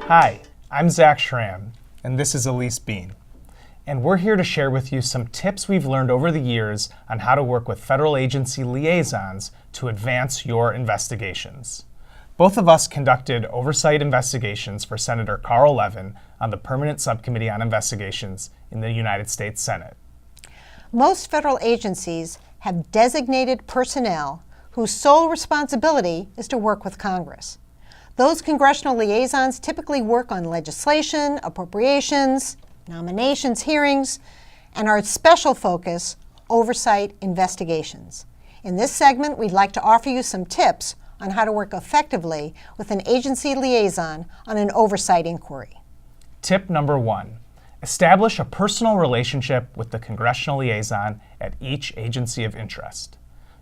Hi, I'm Zach Schramm, and this is Elise Bean. And we're here to share with you some tips we've learned over the years on how to work with federal agency liaisons to advance your investigations. Both of us conducted oversight investigations for Senator Carl Levin on the Permanent Subcommittee on Investigations in the United States Senate. Most federal agencies have designated personnel whose sole responsibility is to work with Congress. Those congressional liaisons typically work on legislation, appropriations, nominations, hearings, and our special focus, oversight investigations. In this segment, we'd like to offer you some tips on how to work effectively with an agency liaison on an oversight inquiry. Tip number 1, establish a personal relationship with the congressional liaison at each agency of interest.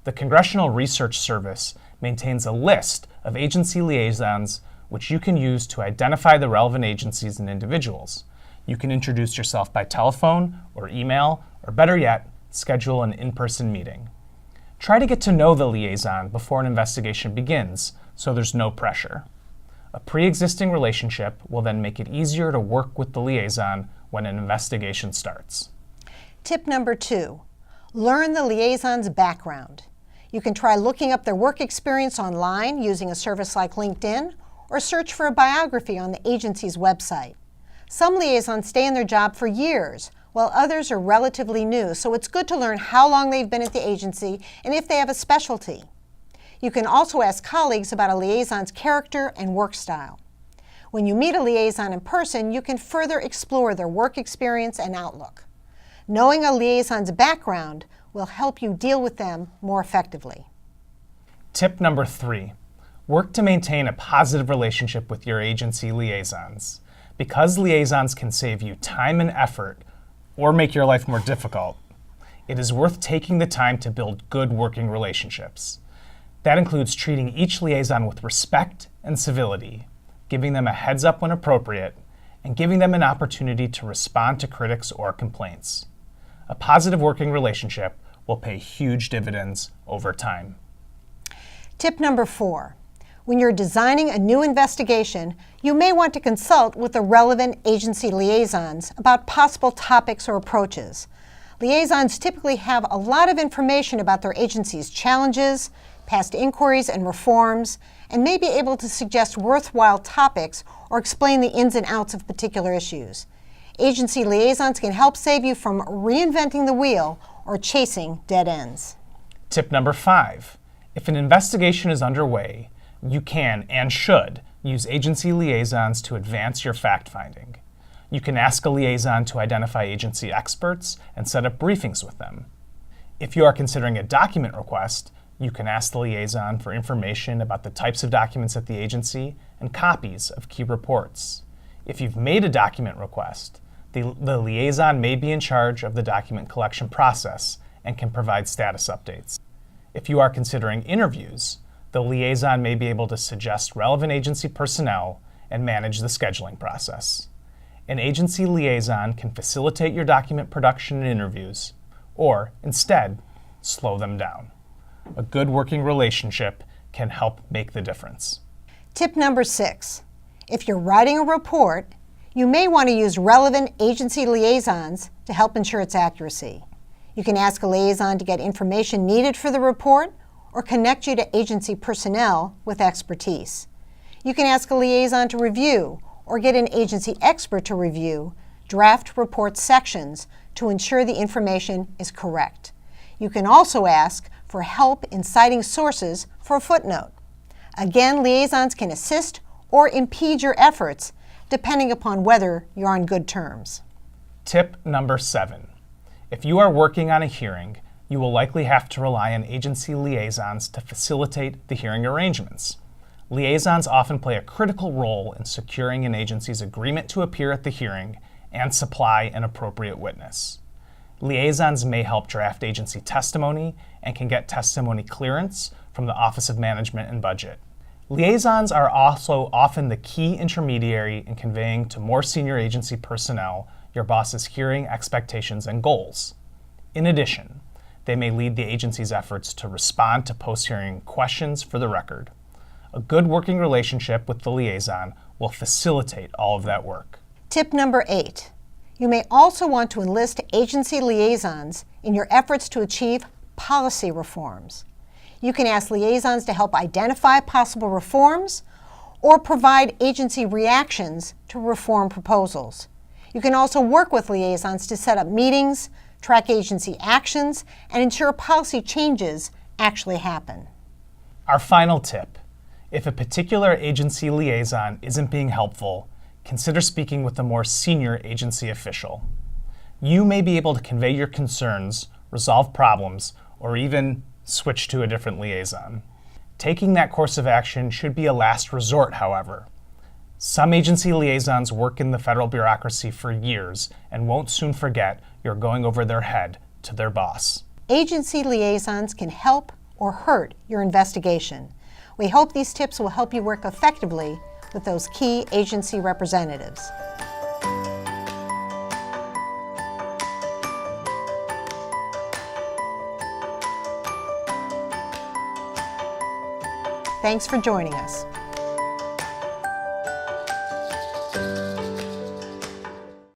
The Congressional Research Service maintains a list of agency liaisons which you can use to identify the relevant agencies and individuals. You can introduce yourself by telephone or email, or better yet, schedule an in-person meeting. Try to get to know the liaison before an investigation begins, so there's no pressure. A pre-existing relationship will then make it easier to work with the liaison when an investigation starts. Tip number 2, learn the liaison's background. You can try looking up their work experience online using a service like LinkedIn, or search for a biography on the agency's website. Some liaisons stay in their job for years, while others are relatively new, so it's good to learn how long they've been at the agency and if they have a specialty. You can also ask colleagues about a liaison's character and work style. When you meet a liaison in person, you can further explore their work experience and outlook. Knowing a liaison's background will help you deal with them more effectively. Tip number 3, work to maintain a positive relationship with your agency liaisons. Because liaisons can save you time and effort or make your life more difficult, it is worth taking the time to build good working relationships. That includes treating each liaison with respect and civility, giving them a heads up when appropriate, and giving them an opportunity to respond to critics or complaints. A positive working relationship will pay huge dividends over time. Tip number 4. When you're designing a new investigation, you may want to consult with the relevant agency liaisons about possible topics or approaches. Liaisons typically have a lot of information about their agency's challenges, past inquiries and reforms, and may be able to suggest worthwhile topics or explain the ins and outs of particular issues. Agency liaisons can help save you from reinventing the wheel or chasing dead ends. Tip number 5, if an investigation is underway, you can and should use agency liaisons to advance your fact-finding. You can ask a liaison to identify agency experts and set up briefings with them. If you are considering a document request, you can ask the liaison for information about the types of documents at the agency and copies of key reports. If you've made a document request, the liaison may be in charge of the document collection process and can provide status updates. If you are considering interviews, the liaison may be able to suggest relevant agency personnel and manage the scheduling process. An agency liaison can facilitate your document production and interviews, or instead, slow them down. A good working relationship can help make the difference. Tip number 6. If you're writing a report, you may want to use relevant agency liaisons to help ensure its accuracy. You can ask a liaison to get information needed for the report or connect you to agency personnel with expertise. You can ask a liaison to review or get an agency expert to review draft report sections to ensure the information is correct. You can also ask for help in citing sources for a footnote. Again, liaisons can assist or impede your efforts depending upon whether you're on good terms. Tip number 7. If you are working on a hearing, you will likely have to rely on agency liaisons to facilitate the hearing arrangements. Liaisons often play a critical role in securing an agency's agreement to appear at the hearing and supply an appropriate witness. Liaisons may help draft agency testimony and can get testimony clearance from the Office of Management and Budget. Liaisons are also often the key intermediary in conveying to more senior agency personnel your boss's hearing expectations and goals. In addition, they may lead the agency's efforts to respond to post-hearing questions for the record. A good working relationship with the liaison will facilitate all of that work. Tip number 8. You may also want to enlist agency liaisons in your efforts to achieve policy reforms. You can ask liaisons to help identify possible reforms or provide agency reactions to reform proposals. You can also work with liaisons to set up meetings, track agency actions, and ensure policy changes actually happen. Our final tip: if a particular agency liaison isn't being helpful, consider speaking with a more senior agency official. You may be able to convey your concerns, resolve problems, or even switch to a different liaison. Taking that course of action should be a last resort, however. Some agency liaisons work in the federal bureaucracy for years and won't soon forget you're going over their head to their boss. Agency liaisons can help or hurt your investigation. We hope these tips will help you work effectively with those key agency representatives. Thanks for joining us.